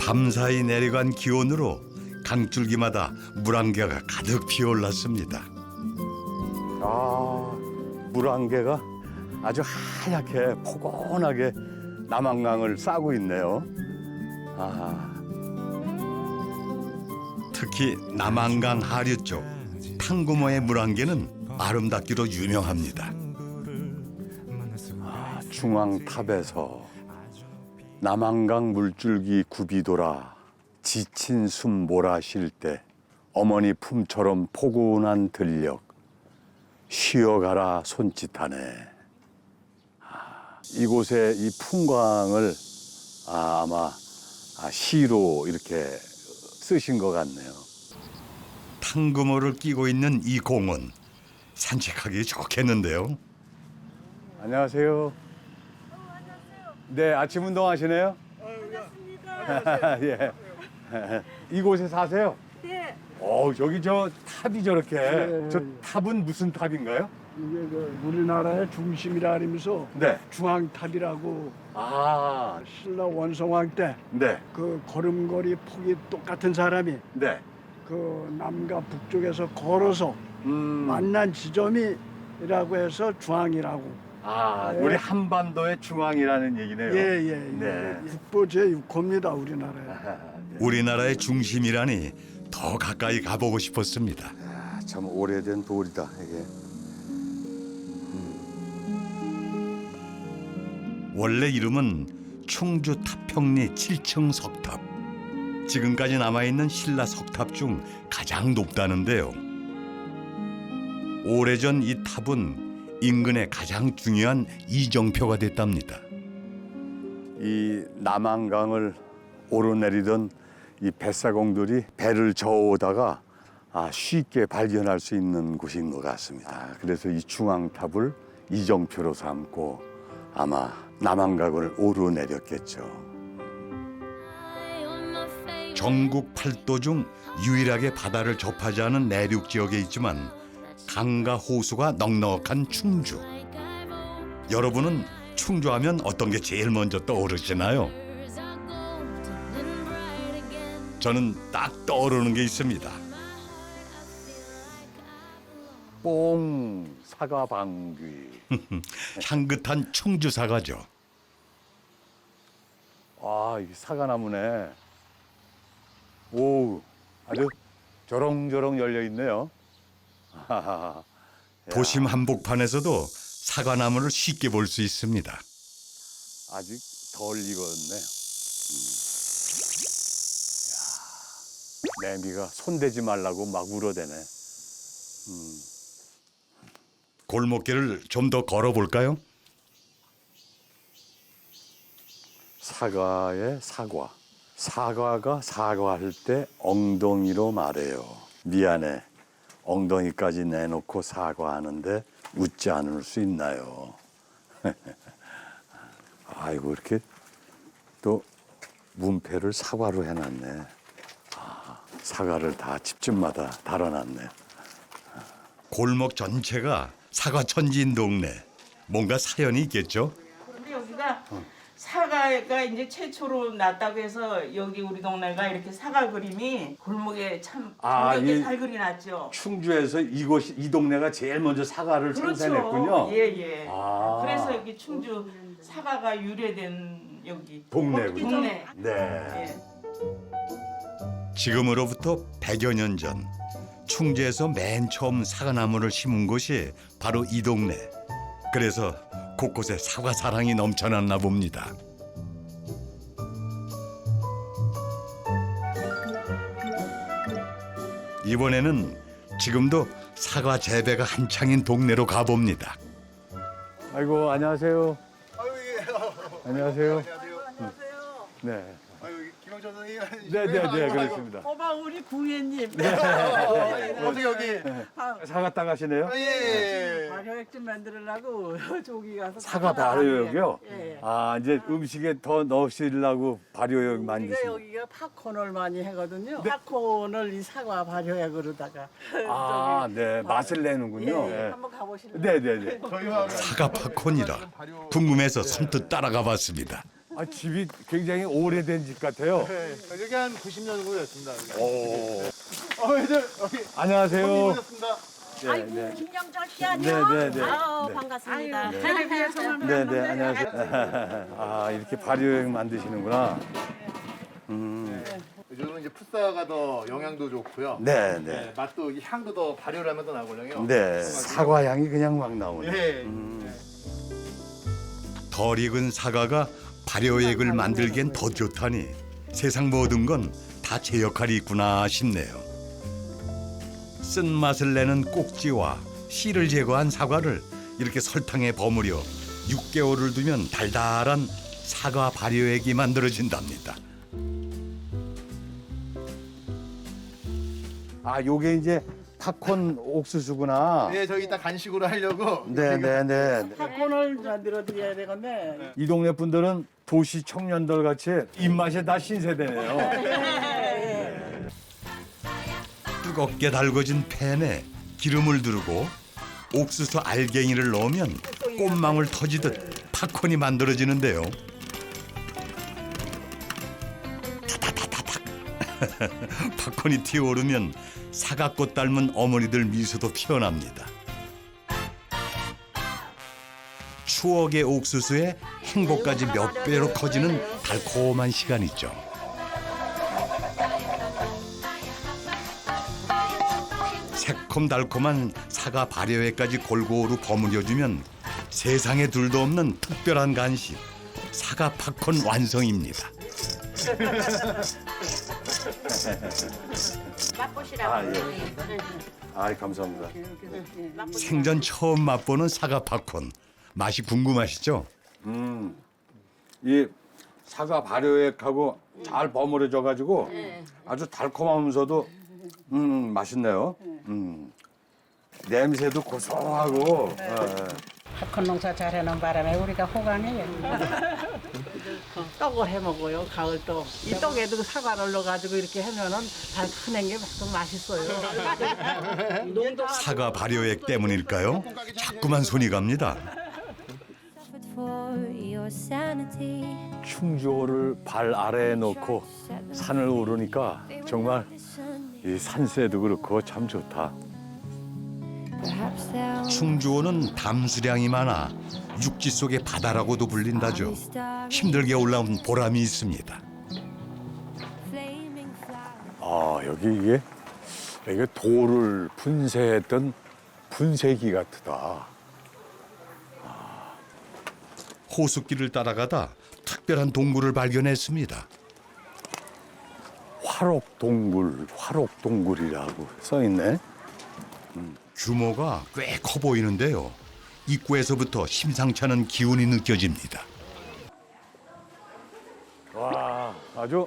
밤사이 내려간 기온으로 강줄기마다 물안개가 가득 피어올랐습니다. 아, 물안개가 아주 하얗게 포근하게 남한강을 싸고 있네요. 아, 특히 남한강 하류 쪽 탕구모의 물안개는 아름답기로 유명합니다. 중앙탑에서 남한강 물줄기 굽이 돌아 지친 숨 몰아쉴 때 어머니 품처럼 포근한 들녘 쉬어가라 손짓하네. 이곳에 이 풍광을 아마 시로 이렇게 쓰신 것 같네요. 탕구모를 끼고 있는 이 공원 산책하기 좋겠는데요. 안녕하세요. 네, 아침 운동하시네요? 반갑습니다. 예. 이곳에 사세요? 네, 여기 저 탑이 저렇게 저 탑은 무슨 탑인가요? 이게 그 우리나라의 중심이라 하면서 네. 중앙탑이라고 아, 신라 원성왕 때 네, 그 걸음걸이 폭이 똑같은 사람이 네. 그 남과 북쪽에서 걸어서 만난 지점이라고 해서 중앙이라고. 네. 우리 한반도의 중앙이라는 얘기네요. 예예. 네. 국보 제6호입니다 우리나라에. 우리나라의 중심이라니 더 가까이 가보고 싶었습니다. 참 오래된 돌이다 이게. 원래 이름은 충주 타평리 7층 석탑. 지금까지 남아있는 신라 석탑 중 가장 높다는데요. 오래전 이 탑은 인근의 가장 중요한 이정표가 됐답니다. 이 남한강을 오르내리던 이 뱃사공들이 배를 저어오다가 쉽게 발견할 수 있는 곳인 것 같습니다. 그래서 이 중앙탑을 이정표로 삼고 아마 남한강을 오르내렸겠죠. 전국 8도 중 유일하게 바다를 접하지 않은 내륙 지역에 있지만 강과 호수가 넉넉한 충주. 여러분은 충주하면 어떤 게 제일 먼저 떠오르시나요? 저는 딱 떠오르는 게 있습니다. 뽕 사과방귀. 향긋한 충주 사과죠. 이게 사과나무네. 오, 아주 저렁저렁 열려 있네요. 도심 한복판에서도 사과나무를 쉽게 볼 수 있습니다. 아직 덜 익었네. 매미가 손대지 말라고 막 울어대네. 골목길을 좀 더 걸어볼까요? 사과의 사과. 사과가 사과할 때 엉덩이로 말해요. 미안해. 엉덩이까지 내놓고 사과하는데 웃지 않을 수 있나요? 아이고 이렇게 또 문패를 사과로 해놨네. 사과를 다 집집마다 달아놨네. 골목 전체가 사과 천지인 동네. 뭔가 사연이 있겠죠? 그런데 여기가 사과가 이제 최초로 났다고 해서 여기 우리 동네가 이렇게 사과 그림이 골목에 참 정겹게 잘 그려놨죠. 충주에서 이 동네가 제일 먼저 사과를 생산했군요. 예예. 아. 그래서 여기 충주 사과가 유래된 여기 동네군요. 동네. 네. 예. 지금으로부터 100여 년 전 충주에서 맨 처음 사과나무를 심은 곳이 바로 이 동네. 그래서 곳곳에 사과 사랑이 넘쳐났나 봅니다. 이번에는 지금도 사과 재배가 한창인 동네로 가봅니다. 아이고 안녕하세요. 아유 예. 안녕하세요. 안녕하세요. 네. 아유 김영철 선생님. 네네네 그렇습니다. 어머 우리 구혜님. 어떻게 여기? 사과 따가시네요. 예. 발효액 좀 만들려고 저기 가서 사과 발효육이요? 예. 이제 음식에 더 넣으시려고 발효육 우리가 만드신. 여기가 팝콘을 많이 하거든요. 네. 팝콘을 이 사과 발효액으로다가 네 맛을 내는군요. 예, 네. 한번 가보실래요? 네네네. 저희 마을 사과 팝콘이라 궁금해서 선뜻 따라가 봤습니다. 아, 집이 굉장히 오래된 집 같아요. 네. 여기 한 90년 정도 됐습니다. 오. 애들 여기 안녕하세요. 오셨습니다. 아이고 김영철 씨 아니요? 네, 네, 네. 아유 반갑습니다. 네, 안녕하세요. 아, 이렇게 발효액 만드시는구나. 요즘은 이제 풋사가 더 영양도 좋고요. 네, 네, 맛도 이 향도 더 발효를 하면 더 나거든요. 네, 사과 향이 그냥 막 나오네. 네. 덜 익은 사과가 발효액을 만들기엔 더 좋다니 세상 모든 건 다 제 역할이 있구나 싶네요. 쓴맛을 내는 꼭지와 씨를 제거한 사과를 이렇게 설탕에 버무려 6개월을 두면 달달한 사과 발효액이 만들어진답니다. 아, 요게 이제 팝콘 옥수수구나. 네, 저희 이따 간식으로 하려고. 네. 팝콘을 만들어 드려야 되겠네. 이 동네 분들은 도시 청년들 같이 입맛에 다 신세대네요. 뜨겁게 달궈진 팬에 기름을 두르고 옥수수 알갱이를 넣으면 꽃망울 터지듯 팝콘이 만들어지는데요. 타다다다닥. 팝콘이 튀어오르면 사과꽃 닮은 어머니들 미소도 피어납니다. 추억의 옥수수에 행복까지 몇 배로 커지는 달콤한 시간이죠. 새콤달콤한 사과 발효액까지 골고루 버무려주면 세상에 둘도 없는 특별한 간식 사과 팝콘 완성입니다. 맛보시라고. 아, 감사합니다. 생전 처음 맛보는 사과 팝콘 맛이 궁금하시죠? 이 사과 발효액하고 잘 버무려져가지고 아주 달콤하면서도 맛있네요. 냄새도 고소하고. 팝콘 농사 잘해놓은 바람에 우리가 호강해요. 떡을 해 먹어요. 가을 떡. 이 떡에도 사과를 넣어가지고 이렇게 하면은 달큰한 게 좀 맛있어요. 사과 발효액 때문일까요? 자꾸만 손이 갑니다. 충주호를 발 아래에 놓고 산을 오르니까 정말 이 산세도 그렇고 참 좋다. 충주호는 담수량이 많아 육지 속의 바다라고도 불린다죠. 힘들게 올라온 보람이 있습니다. 아, 이게 돌을 분쇄했던 분쇄기 같다. 호숫길을 따라가다 특별한 동굴을 발견했습니다. 화록동굴이라고 써 있네. 규모가 꽤 커 보이는데요. 입구에서부터 심상치 않은 기운이 느껴집니다. 와, 아주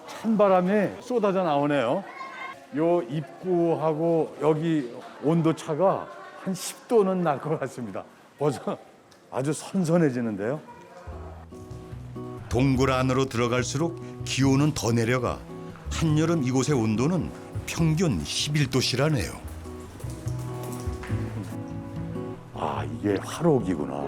찬바람이 쏟아져 나오네요. 요 입구하고 여기 온도 차가 한 10도는 날 것 같습니다. 벌써 아주 선선해지는데요. 동굴 안으로 들어갈수록 기온은 더 내려가 한여름 이곳의 온도는 평균 11도씨라네요. 아, 이게 화록이구나.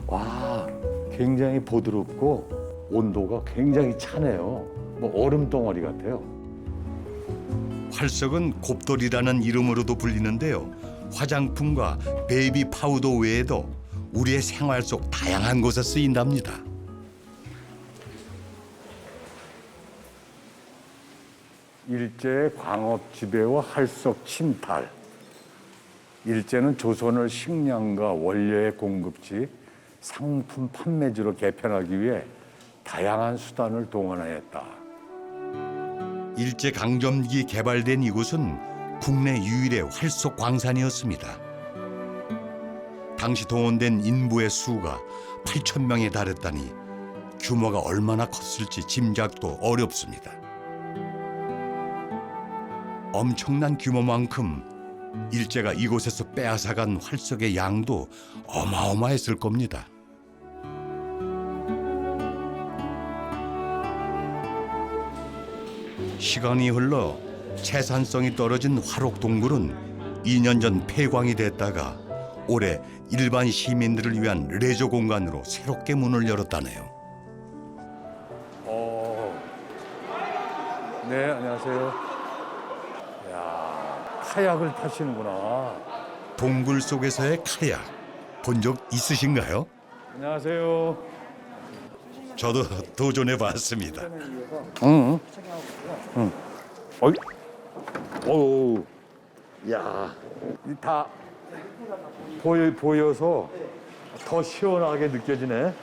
와, 굉장히 부드럽고 온도가 굉장히 차네요. 뭐 얼음 덩어리 같아요. 활석은 곱돌이라는 이름으로도 불리는데요. 화장품과 베이비 파우더 외에도 우리의 생활 속 다양한 곳에 쓰인답니다. 일제의 광업 지배와 활석 침탈. 일제는 조선을 식량과 원료의 공급지, 상품 판매지로 개편하기 위해 다양한 수단을 동원하였다. 일제 강점기 개발된 이곳은 국내 유일의 활석 광산이었습니다. 당시 동원된 인부의 수가 8,000명에 달했다니 규모가 얼마나 컸을지 짐작도 어렵습니다. 엄청난 규모만큼 일제가 이곳에서 빼앗아간 활석의 양도 어마어마했을 겁니다. 시간이 흘러 채산성이 떨어진 화록동굴은 2년 전 폐광이 됐다가 올해 일반 시민들을 위한 레저 공간으로 새롭게 문을 열었다네요. 네, 안녕하세요. 야, 카약을 타시는구나. 동굴 속에서의 카약 본 적 있으신가요? 안녕하세요. 저도 도전해 봤습니다. 응. 응. 어이. 오. 야. 다 보여서 더 시원하게 느껴지네.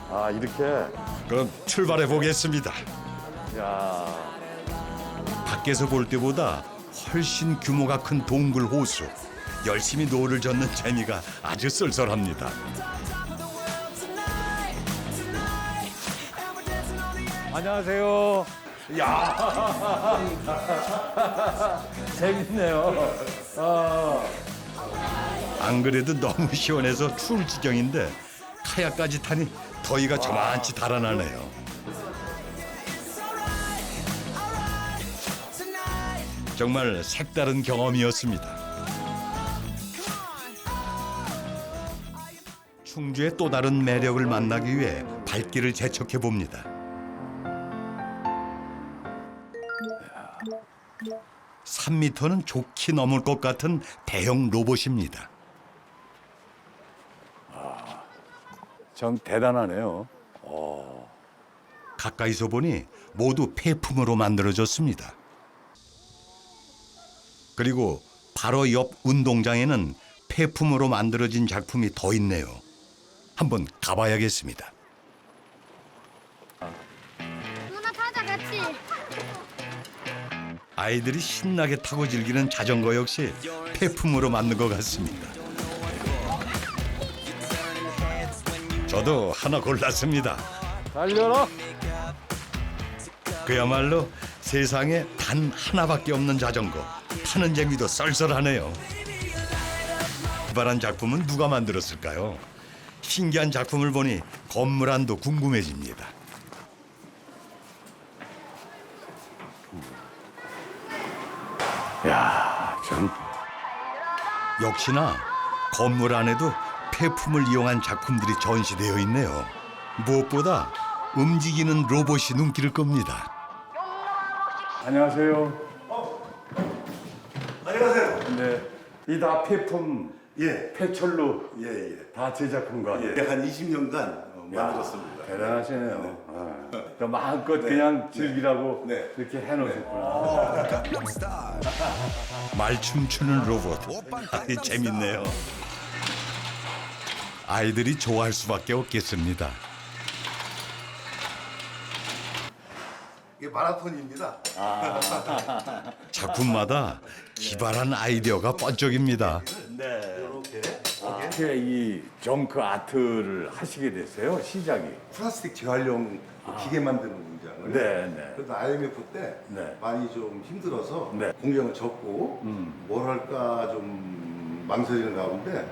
아, 이렇게. 그럼 출발해 보겠습니다. 야. 밖에서 볼 때보다 훨씬 규모가 큰 동굴 호수. 열심히 노를 젓는 재미가 아주 쏠쏠합니다. 안녕하세요. 야. 재밌네요. 안 그래도 너무 시원해서 추울 지경인데 카약까지 타니 더위가 저만치 달아나네요. 정말 색다른 경험이었습니다. 충주의 또 다른 매력을 만나기 위해 발길을 재촉해 봅니다. 3미터는 좋게 넘을 것 같은 대형 로봇입니다. 참 대단하네요. 가까이서 보니 모두 폐품으로 만들어졌습니다. 그리고 바로 옆 운동장에는 폐품으로 만들어진 작품이 더 있네요. 한번 가봐야겠습니다. 누나 타자 같이. 아이들이 신나게 타고 즐기는 자전거 역시 폐품으로 만든 것 같습니다. 저도 하나 골랐습니다. 달려라. 그야말로 세상에 단 하나밖에 없는 자전거. 타는 재미도 썰썰하네요. 기발한 작품은 누가 만들었을까요? 신기한 작품을 보니 건물 안도 궁금해집니다. 야, 참. 역시나 건물 안에도 폐품을 이용한 작품들이 전시되어 있네요. 무엇보다 움직이는 로봇이 눈길을 끕니다. 안녕하세요. 안녕하세요. 네. 이 다 폐품, 예, 폐철로 예. 다 제작한 거 아니에요? 한 20년간 만들었습니다. 대단하시네요. 네. 마음껏 그냥 즐기라고 네. 이렇게 해놓으셨구나. 말춤 추는 로봇. 재밌네요. 아이들이 좋아할 수밖에 없겠습니다. 이게 마라톤입니다. 작품마다 기발한 아이디어가 번쩍입니다. 어떻게 이 정크 아트를 하시게 됐어요? 시작이? 플라스틱 재활용 기계 만드는 공장을. 네, 네. 그래서 IMF 때 네. 많이 좀 힘들어서 네. 공장을 접고 뭘 할까 좀 망설이는 가운데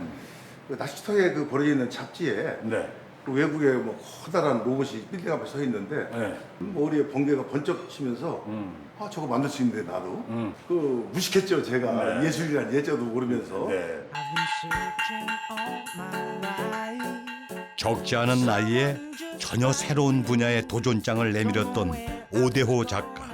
그 낚시터에 그 버려져 있는 잡지에 네. 그 외국에 뭐 커다란 로봇이 빌딩 앞에 서 있는데 네. 머리에 번개가 번쩍 치면서 아 저거 만들 수 있는데 나도 그 무식했죠 제가 네. 예술이란 예자도 모르면서 네. 적지 않은 나이에 전혀 새로운 분야의 도전장을 내밀었던 오대호 작가.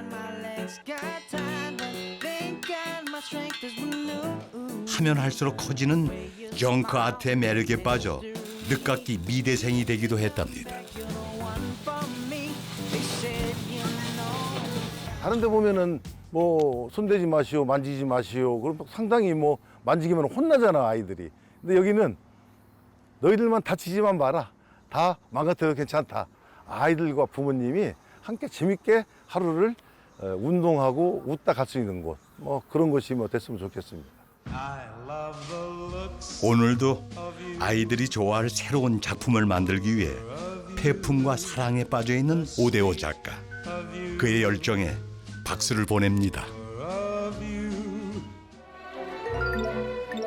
하면 할수록 커지는 정크 아트의 매력에 빠져 늦깎이 미대생이 되기도 했답니다. 다른 데 보면은 뭐 손대지 마시오 만지지 마시오 그럼 상당히 뭐 만지기면 혼나잖아 아이들이. 근데 여기는 너희들만 다치지만 마라 다 망가뜨려도 괜찮다. 아이들과 부모님이 함께 재밌게 하루를 운동하고 웃다 갈 수 있는 곳 뭐 그런 곳이 뭐 됐으면 좋겠습니다. 오늘도 아이들이 좋아할 새로운 작품을 만들기 위해 폐품과 사랑에 빠져 있는 오대호 작가. 그의 열정에 박수를 보냅니다.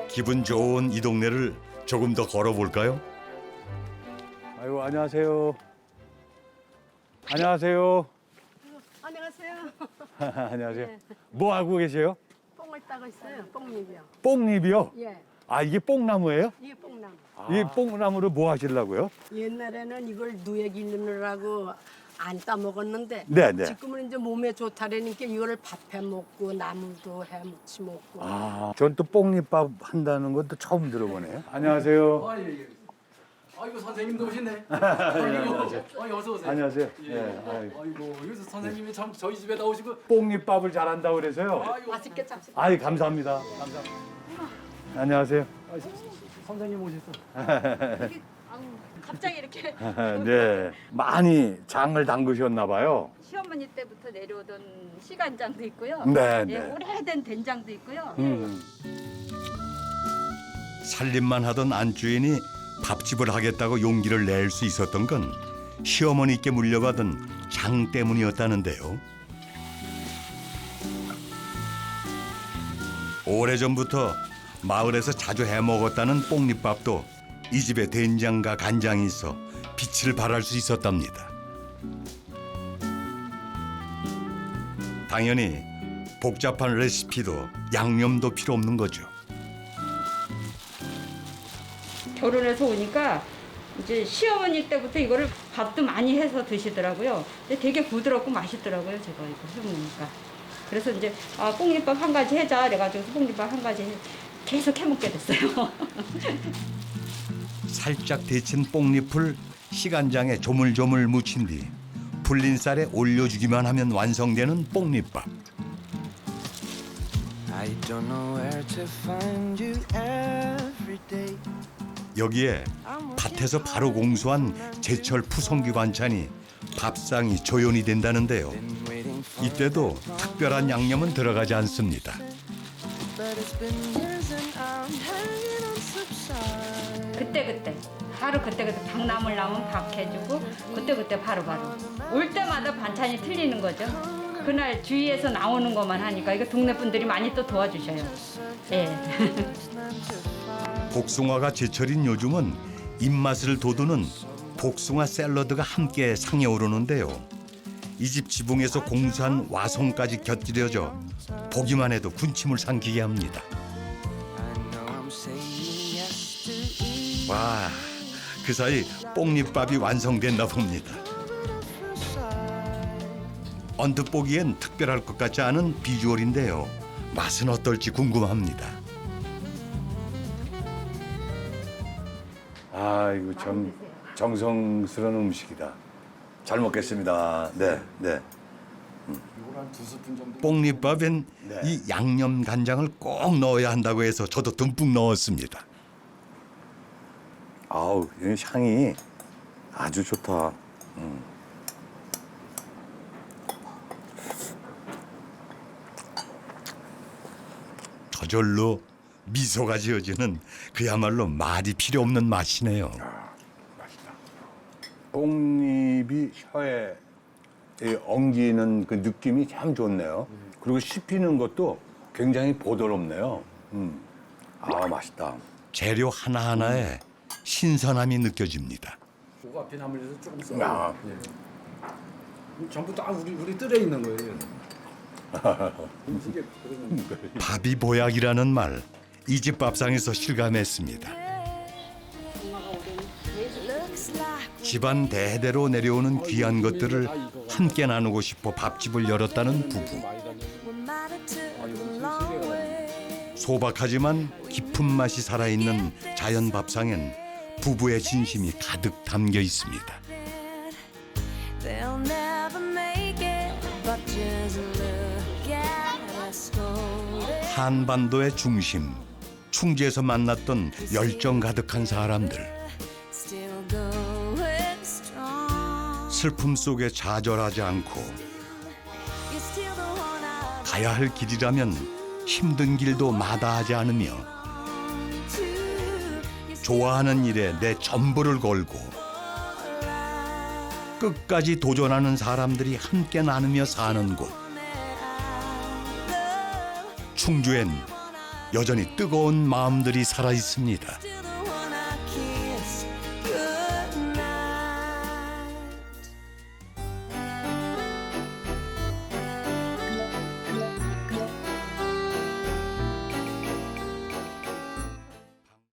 기분 좋은 이 동네를 조금 더 걸어볼까요? 아이고, 안녕하세요. 안녕하세요. 안녕하세요. 안녕하세요. 뭐 하고 계세요? 뽕을 따고 있어요. 뽕잎이요. 뽕잎이요? 예. 아, 이게 뽕나무예요? 이게 뽕나무. 이 뽕나무를 뭐 하시려고요? 옛날에는 이걸 누에 기르느라고 안 따먹었는데 네, 네. 지금은 이제 몸에 좋다라니까 이거를 밥해 먹고 나물도 해 무치 먹고. 아, 전 또 뽕잎밥 한다는 건 또 처음 들어보네요. 안녕하세요. 아, 예, 예. 아이고 선생님도 오시네. 아이고, 어서 오세요. 안녕하세요. 예. 네, 아이고. 아이고 여기서 선생님이 참 저희 집에다 오시고. 뽕잎밥을 잘한다고 그래서요. 아이고, 맛있게 잡수. 아이, 감사합니다. 안녕하세요. 선생님 오셨어. 갑자기 이렇게 네, 많이 장을 담그셨나 봐요. 시어머니 때부터 내려오던 시간장도 있고요. 네, 예, 네. 오래된 된장도 있고요. 살림만 하던 안주인이 밥집을 하겠다고 용기를 낼 수 있었던 건 시어머니께 물려받은 장 때문이었다는데요. 오래전부터 마을에서 자주 해먹었다는 뽕잎밥도 이 집에 된장과 간장이 있어 빛을 발할 수 있었답니다. 당연히 복잡한 레시피도 양념도 필요 없는 거죠. 결혼해서 오니까 이제 시어머니 때부터 이거를 밥도 많이 해서 드시더라고요. 근데 되게 부드럽고 맛있더라고요. 제가 이거 해먹으니까. 그래서 이제 뽕잎밥 한 가지 해자 그래가지고 뽕잎밥 한 가지 계속 해먹게 됐어요. 살짝 데친 뽕잎을 시간장에 조물조물 묻힌 뒤 불린 쌀에 올려주기만 하면 완성되는 뽕잎밥. 여기에 밭에서 바로 공수한 제철 푸송귀 반찬이 밥상이 조연이 된다는데요. 이때도 특별한 양념은 들어가지 않습니다. 그때그때 하루 그때그때 박나물 나면 밥 해주고 그때그때 바로바로 올 때마다 반찬이 틀리는 거죠. 그날 주위에서 나오는 것만 하니까 이거 동네 분들이 많이 또 도와주셔요. 예. 복숭아가 제철인 요즘은 입맛을 돋우는 복숭아 샐러드가 함께 상에 오르는데요. 이 집 지붕에서 공수한 와송까지 곁들여져 보기만 해도 군침을 삼키게 합니다. 와, 그 사이 뽕잎밥이 완성됐나 봅니다. 언뜻 보기엔 특별할 것 같지 않은 비주얼인데요. 맛은 어떨지 궁금합니다. 아이고, 참 정성스러운 음식이다. 잘 먹겠습니다. 네, 네. 뽕잎밥엔 네. 이 양념 간장을 꼭 넣어야 한다고 해서 저도 듬뿍 넣었습니다. 아우, 이 향이 아주 좋다. 저절로 미소가 지어지는 그야말로 말이 필요 없는 맛이네요. 뽕잎이 혀에 엉기는 그 느낌이 참 좋네요. 그리고 씹히는 것도 굉장히 보드럽네요. 아, 맛있다. 재료 하나하나에 신선함이 느껴집니다. 그거 앞에 나물에서 조금 써. 야. 전부 다 우리 뜰에 있는 거예요. 밥이 보약이라는 말, 이 집 밥상에서 실감했습니다. 집안 대대로 내려오는 귀한 것들을 함께 나누고 싶어 밥집을 열었다는 부부. 소박하지만 깊은 맛이 살아있는 자연 밥상엔 부부의 진심이 가득 담겨 있습니다. 한반도의 중심, 충주에서 만났던 열정 가득한 사람들. 슬픔 속에 좌절하지 않고 가야 할 길이라면 힘든 길도 마다하지 않으며 좋아하는 일에 내 전부를 걸고 끝까지 도전하는 사람들이 함께 나누며 사는 곳. 충주엔 여전히 뜨거운 마음들이 살아 있습니다.